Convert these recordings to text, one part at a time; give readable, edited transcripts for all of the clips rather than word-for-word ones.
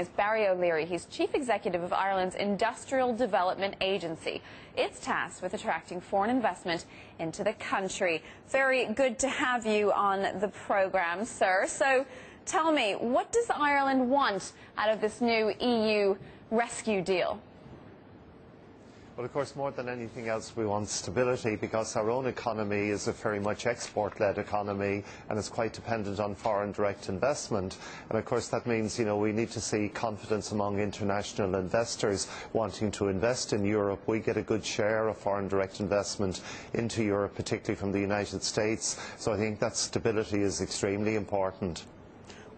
Is Barry O'Leary. He's Chief Executive of Ireland's Industrial Development Agency. It's tasked with attracting foreign investment into the country. Very good to have you on the programme, sir. So tell me, what does Ireland want out of this new EU rescue deal? Well, of course, more than anything else, we want stability, because our own economy is a very much export-led economy and is quite dependent on foreign direct investment. And of course, that means, we need to see confidence among international investors wanting to invest in Europe. We get a good share of foreign direct investment into Europe, particularly from the United States. So I think that stability is extremely important.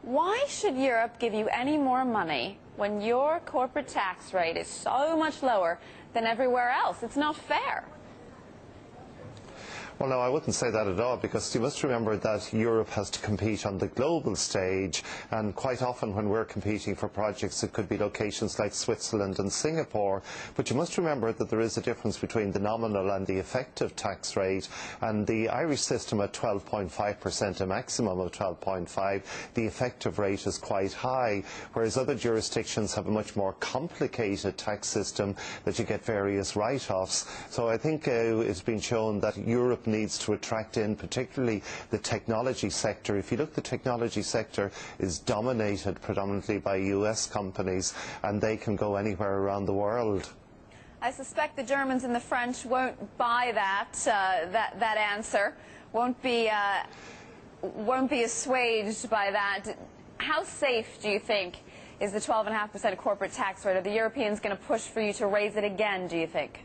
Why should Europe give you any more money when your corporate tax rate is so much lower than everywhere else? It's not fair. Well, no, I wouldn't say that at all, because you must remember that Europe has to compete on the global stage, and quite often when we're competing for projects, it could be locations like Switzerland and Singapore. But you must remember that there is a difference between the nominal and the effective tax rate, and the Irish system at 12.5%, a maximum of 12.5%, the effective rate is quite high, whereas other jurisdictions have a much more complicated tax system that you get various write-offs. So I think it's been shown that Europe needs to attract in particularly the technology sector. If you look, the technology sector is dominated predominantly by US companies, and they can go anywhere around the world. I suspect the Germans and the French won't buy that that answer, won't be assuaged by that. How safe do you think is the 12.5% corporate tax rate? Are the Europeans going to push for you to raise it again, do you think?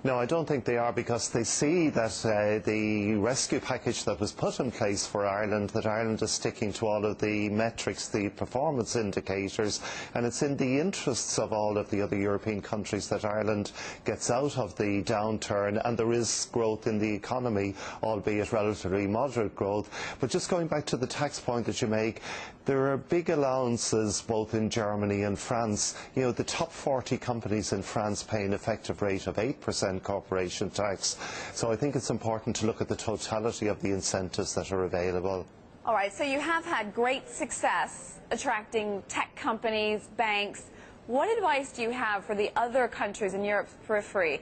No, I don't think they are, because they see that the rescue package that was put in place for Ireland, that Ireland is sticking to all of the metrics, the performance indicators, and it's in the interests of all of the other European countries that Ireland gets out of the downturn, and there is growth in the economy, albeit relatively moderate growth. But just going back to the tax point that you make, there are big allowances both in Germany and France. The top 40 companies in France pay an effective rate of 8% corporation tax. So I think it's important to look at the totality of the incentives that are available. All right, so you have had great success attracting tech companies, banks. What advice do you have for the other countries in Europe's periphery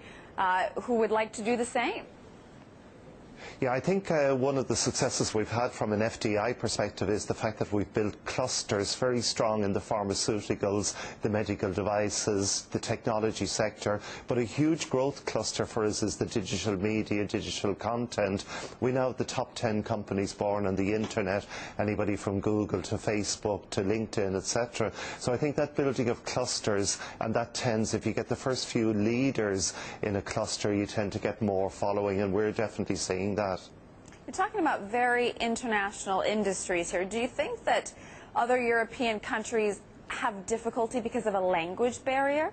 who would like to do the same? Yeah, I think one of the successes we've had from an FDI perspective is the fact that we've built clusters very strong in the pharmaceuticals, the medical devices, the technology sector, but a huge growth cluster for us is the digital media, digital content. We now have the top 10 companies born on the internet, anybody from Google to Facebook to LinkedIn, etc. So I think that building of clusters, and that tends, if you get the first few leaders in a cluster, you tend to get more following, and we're definitely seeing that. You're talking about very international industries here. Do you think that other European countries have difficulty because of a language barrier?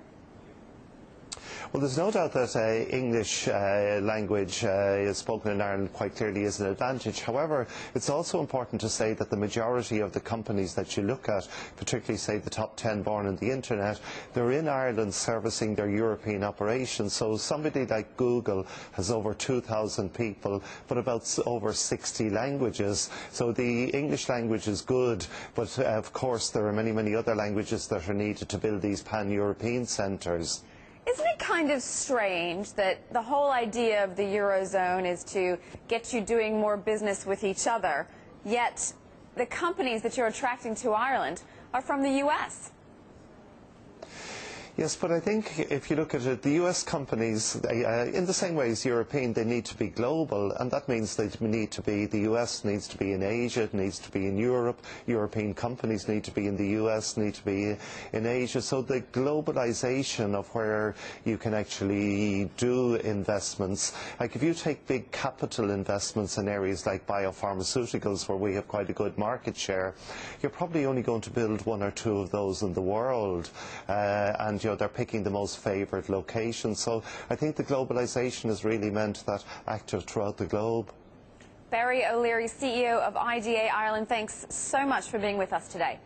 Well, there's no doubt that English language is spoken in Ireland quite clearly is an advantage. However, it's also important to say that the majority of the companies that you look at, particularly say the top 10 born on the internet, they're in Ireland servicing their European operations. So somebody like Google has over 2,000 people, but about over 60 languages. So the English language is good, but of course there are many, many other languages that are needed to build these pan-European centres. Isn't it kind of strange that the whole idea of the Eurozone is to get you doing more business with each other, yet the companies that you're attracting to Ireland are from the US? Yes, but I think if you look at it, the US companies, in the same way as European, they need to be global, and that means they need to be, the US needs to be in Asia, it needs to be in Europe, European companies need to be in the US, need to be in Asia. So the globalization of where you can actually do investments, like if you take big capital investments in areas like biopharmaceuticals, where we have quite a good market share, you're probably only going to build one or two of those in the world, and they're picking the most favoured locations. So I think the globalisation has really meant that active throughout the globe. Barry O'Leary, CEO of IDA Ireland, thanks so much for being with us today.